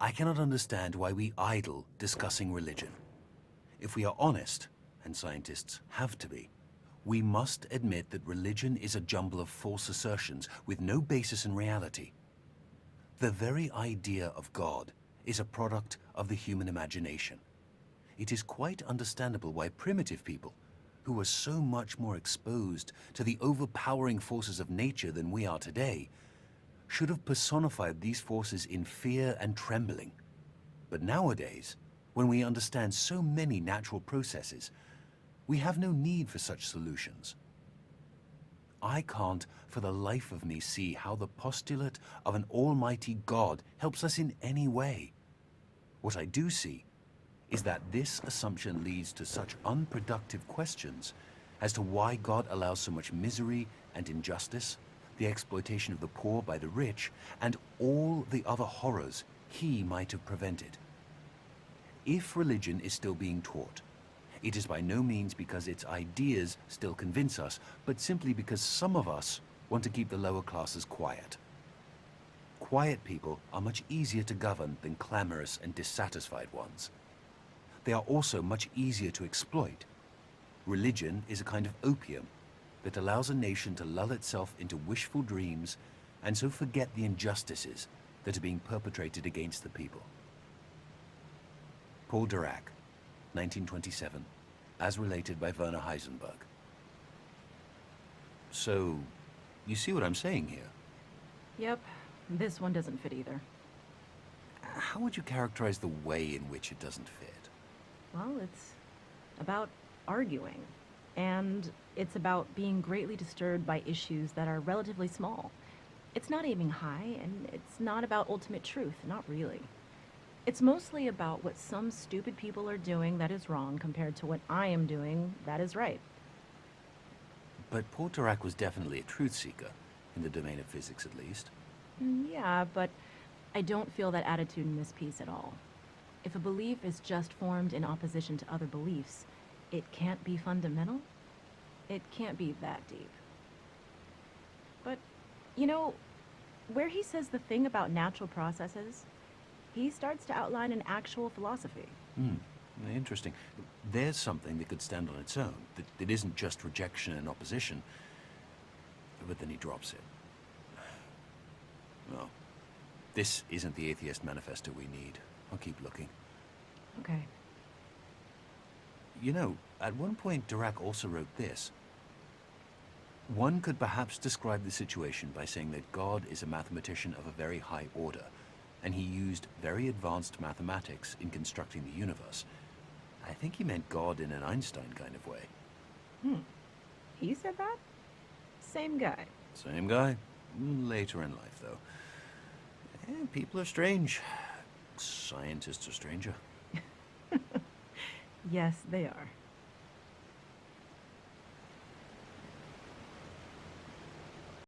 I cannot understand why we idle discussing religion. If we are honest, and scientists have to be, we must admit that religion is a jumble of false assertions with no basis in reality. The very idea of God is a product of the human imagination. It is quite understandable why primitive people, who were so much more exposed to the overpowering forces of nature than we are today, should have personified these forces in fear and trembling. But nowadays, when we understand so many natural processes, we have no need for such solutions. I can't for the life of me see how the postulate of an almighty God helps us in any way. What I do see is that this assumption leads to such unproductive questions as to why God allows so much misery and injustice, the exploitation of the poor by the rich, and all the other horrors he might have prevented. If religion is still being taught, it is by no means because its ideas still convince us, but simply because some of us want to keep the lower classes quiet. Quiet people are much easier to govern than clamorous and dissatisfied ones. They are also much easier to exploit. Religion is a kind of opium that allows a nation to lull itself into wishful dreams and so forget the injustices that are being perpetrated against the people. Paul Dirac, 1927, as related by Werner Heisenberg. So, you see what I'm saying here? Yep, this one doesn't fit either. How would you characterize the way in which it doesn't fit? Well, it's about arguing, and it's about being greatly disturbed by issues that are relatively small. It's not aiming high, and it's not about ultimate truth, not really. It's mostly about what some stupid people are doing that is wrong compared to what I am doing that is right. But Paul Dirac was definitely a truth seeker, in the domain of physics at least. Yeah, but I don't feel that attitude in this piece at all. If a belief is just formed in opposition to other beliefs, it can't be fundamental? It can't be that deep. But, you know, where he says the thing about natural processes, he starts to outline an actual philosophy. Interesting. There's something that could stand on its own, that isn't just rejection and opposition, but then he drops it. Well, this isn't the atheist manifesto we need. I'll keep looking. Okay. You know, at one point Dirac also wrote this. One could perhaps describe the situation by saying that God is a mathematician of a very high order, and he used very advanced mathematics in constructing the universe. I think he meant God in an Einstein kind of way. He said that? Same guy. Same guy. Later in life, though. People are strange. Scientists are stranger. Yes, they are.